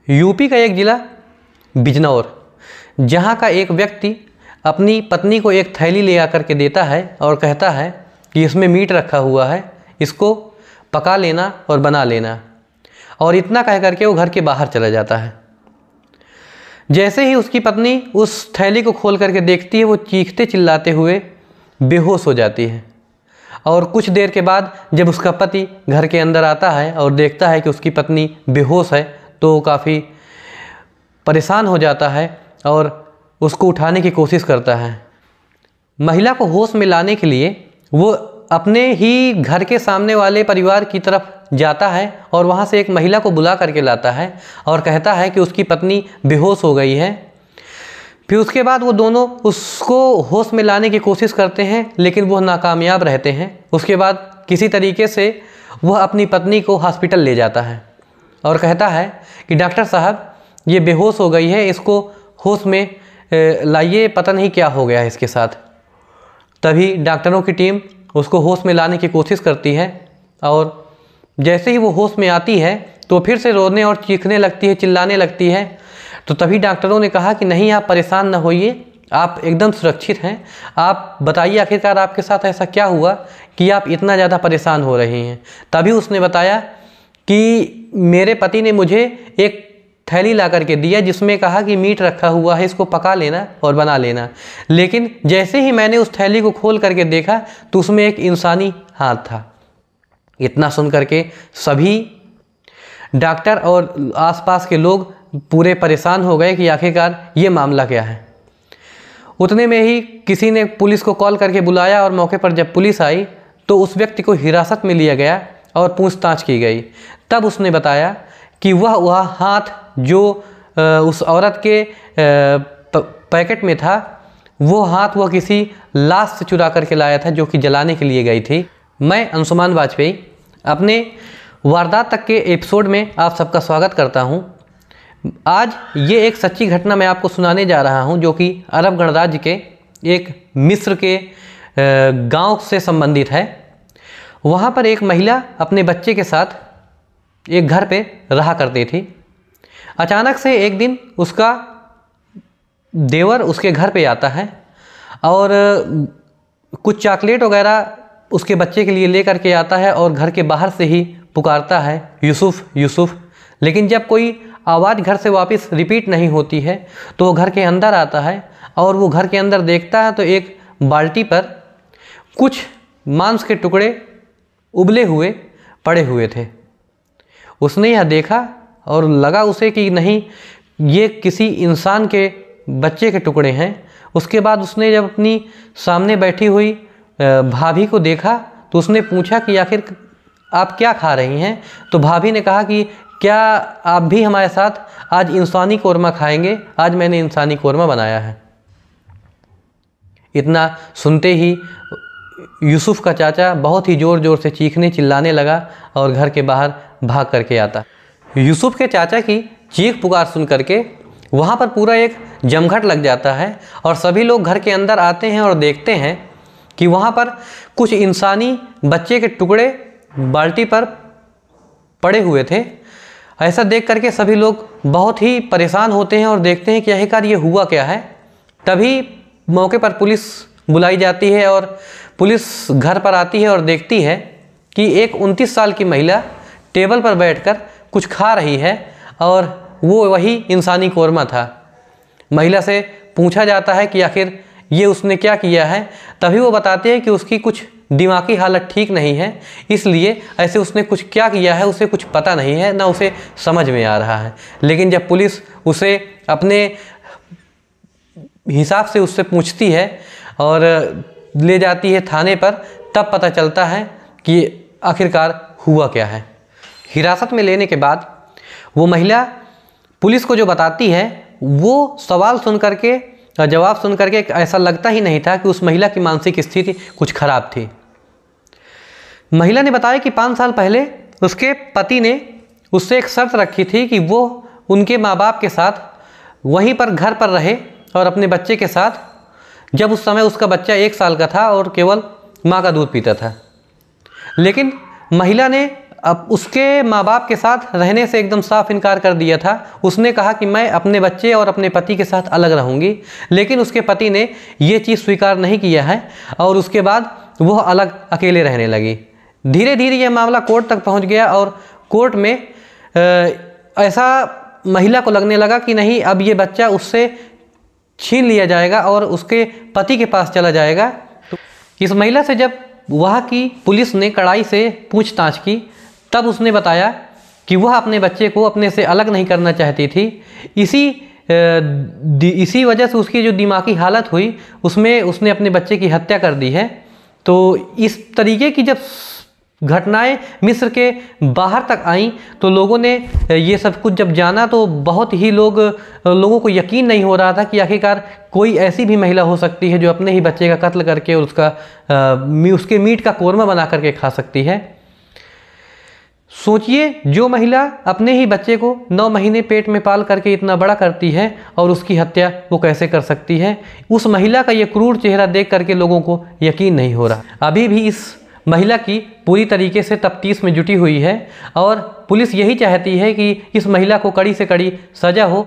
UP का एक ज़िला बिजनौर, जहाँ का एक व्यक्ति अपनी पत्नी को एक थैली ले आकर के देता है और कहता है कि इसमें मीट रखा हुआ है, इसको पका लेना और बना लेना, और इतना कह करके वो घर के बाहर चला जाता है। जैसे ही उसकी पत्नी उस थैली को खोल करके देखती है, वो चीखते चिल्लाते हुए बेहोश हो जाती है। और कुछ देर के बाद जब उसका पति घर के अंदर आता है और देखता है कि उसकी पत्नी बेहोश है, तो काफ़ी परेशान हो जाता है और उसको उठाने की कोशिश करता है। महिला को होश में लाने के लिए वो अपने ही घर के सामने वाले परिवार की तरफ जाता है और वहाँ से एक महिला को बुला करके लाता है और कहता है कि उसकी पत्नी बेहोश हो गई है। फिर उसके बाद वो दोनों उसको होश में लाने की कोशिश करते हैं, लेकिन वो नाकामयाब रहते हैं। उसके बाद किसी तरीके से वह अपनी पत्नी को हॉस्पिटल ले जाता है और कहता है कि डॉक्टर साहब, ये बेहोश हो गई है, इसको होश में लाइए, पता नहीं क्या हो गया है इसके साथ। तभी डॉक्टरों की टीम उसको होश में लाने की कोशिश करती है और जैसे ही वो होश में आती है तो फिर से रोने और चीखने लगती है, चिल्लाने लगती है। तो तभी डॉक्टरों ने कहा कि नहीं, आप परेशान न होइए, आप एकदम सुरक्षित हैं। आप बताइए आखिरकार आपके साथ ऐसा क्या हुआ कि आप इतना ज़्यादा परेशान हो रही हैं। तभी उसने बताया कि मेरे पति ने मुझे एक थैली ला करके दिया जिसमें कहा कि मीट रखा हुआ है, इसको पका लेना और बना लेना। लेकिन जैसे ही मैंने उस थैली को खोल करके देखा तो उसमें एक इंसानी हाथ था। इतना सुन करके सभी डॉक्टर और आसपास के लोग पूरे परेशान हो गए कि आखिरकार ये मामला क्या है। उतने में ही किसी ने पुलिस को कॉल करके बुलाया और मौके पर जब पुलिस आई तो उस व्यक्ति को हिरासत में लिया गया और पूछताछ की गई। तब उसने बताया कि वह हाथ जो उस औरत के पैकेट में था, वो हाथ वह किसी लाश से चुरा करके लाया था जो कि जलाने के लिए गई थी। मैं अंशुमान वाजपेयी अपने वारदात तक के एपिसोड में आप सबका स्वागत करता हूं। आज ये एक सच्ची घटना मैं आपको सुनाने जा रहा हूं जो कि अरब गणराज्य के एक मिस्र के गांव से संबंधित है। वहां पर एक महिला अपने बच्चे के साथ एक घर पे रहा करती थी। अचानक से एक दिन उसका देवर उसके घर पे आता है और कुछ चॉकलेट वगैरह उसके बच्चे के लिए लेकर के आता है और घर के बाहर से ही पुकारता है, यूसुफ यूसुफ। लेकिन जब कोई आवाज़ घर से वापस रिपीट नहीं होती है तो वो घर के अंदर आता है और वो घर के अंदर देखता है तो एक बाल्टी पर कुछ मांस के टुकड़े उबले हुए पड़े हुए थे। उसने यह देखा और लगा उसे कि नहीं, ये किसी इंसान के बच्चे के टुकड़े हैं। उसके बाद उसने जब अपनी सामने बैठी हुई भाभी को देखा तो उसने पूछा कि आखिर आप क्या खा रही हैं। तो भाभी ने कहा कि क्या आप भी हमारे साथ आज इंसानी कोरमा खाएंगे, आज मैंने इंसानी कोरमा बनाया है। इतना सुनते ही यूसुफ का चाचा बहुत ही ज़ोर ज़ोर से चीखने चिल्लाने लगा और घर के बाहर भाग करके आता। यूसुफ के चाचा की चीख पुकार सुन करके वहाँ पर पूरा एक जमघट लग जाता है और सभी लोग घर के अंदर आते हैं और देखते हैं कि वहाँ पर कुछ इंसानी बच्चे के टुकड़े बाल्टी पर पड़े हुए थे। ऐसा देख करके सभी लोग बहुत ही परेशान होते हैं और देखते हैं कि आखिरकार ये हुआ क्या है। तभी मौके पर पुलिस बुलाई जाती है और पुलिस घर पर आती है और देखती है कि एक 29 साल की महिला टेबल पर बैठकर कुछ खा रही है और वो वही इंसानी कोरमा था। महिला से पूछा जाता है कि आखिर ये उसने क्या किया है। तभी वो बताते हैं कि उसकी कुछ दिमागी हालत ठीक नहीं है, इसलिए ऐसे उसने कुछ क्या किया है उसे कुछ पता नहीं है, ना उसे समझ में आ रहा है। लेकिन जब पुलिस उसे अपने हिसाब से उससे पूछती है और ले जाती है थाने पर, तब पता चलता है कि आखिरकार हुआ क्या है। हिरासत में लेने के बाद वो महिला पुलिस को जो बताती है, वो सवाल सुन करके जवाब सुन करके ऐसा लगता ही नहीं था कि उस महिला की मानसिक स्थिति कुछ खराब थी। महिला ने बताया कि 5 साल पहले उसके पति ने उससे एक शर्त रखी थी कि वो उनके माँ बाप के साथ वहीं पर घर पर रहे और अपने बच्चे के साथ, जब उस समय उसका बच्चा 1 साल का था और केवल माँ का दूध पीता था। लेकिन महिला ने अब उसके माँ बाप के साथ रहने से एकदम साफ इनकार कर दिया था। उसने कहा कि मैं अपने बच्चे और अपने पति के साथ अलग रहूँगी, लेकिन उसके पति ने ये चीज़ स्वीकार नहीं किया है और उसके बाद वह अलग अकेले रहने लगी। धीरे धीरे यह मामला कोर्ट तक पहुंच गया और कोर्ट में ऐसा महिला को लगने लगा कि नहीं, अब ये बच्चा उससे छीन लिया जाएगा और उसके पति के पास चला जाएगा। तो इस महिला से जब वहाँ की पुलिस ने कड़ाई से पूछताछ की, तब उसने बताया कि वह अपने बच्चे को अपने से अलग नहीं करना चाहती थी। इसी वजह से उसकी जो दिमागी हालत हुई उसमें उसने अपने बच्चे की हत्या कर दी है। तो इस तरीके की जब घटनाएं मिस्र के बाहर तक आईं तो लोगों ने ये सब कुछ जब जाना तो बहुत ही लोगों को यकीन नहीं हो रहा था कि आखिरकार कोई ऐसी भी महिला हो सकती है जो अपने ही बच्चे का कत्ल करके और उसके मीट का कोरमा बना करके खा सकती है। सोचिए, जो महिला अपने ही बच्चे को 9 महीने पेट में पाल करके इतना बड़ा करती है और उसकी हत्या वो कैसे कर सकती है। उस महिला का ये क्रूर चेहरा देख करके लोगों को यकीन नहीं हो रहा। अभी भी इस महिला की पूरी तरीके से तफ्तीश में जुटी हुई है और पुलिस यही चाहती है कि इस महिला को कड़ी से कड़ी सज़ा हो।